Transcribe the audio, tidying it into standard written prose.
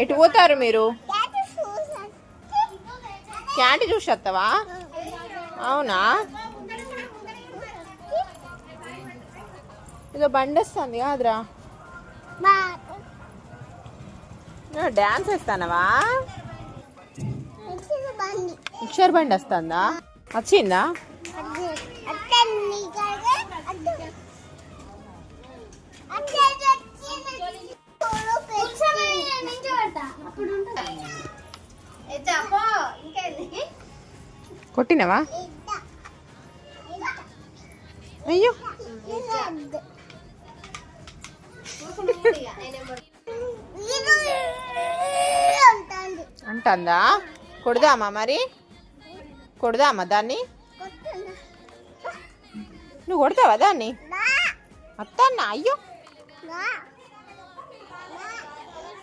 ఎటు పోతారు మీరు? క్యాంటీ చూసి వస్తావా? అవునా? ఇదో బండి వస్తుంది కాదురా, డాన్స్ వేస్తానవా? మిక్చర్ బండి వస్తుందా? వచ్చిందా? కొట్టినవా? అయ్యో అంటుందా? కొడదామా మరి? కొడదామా దాన్ని? నువ్వు కొడతావా దాన్ని? అత్తన్నా? అయ్యో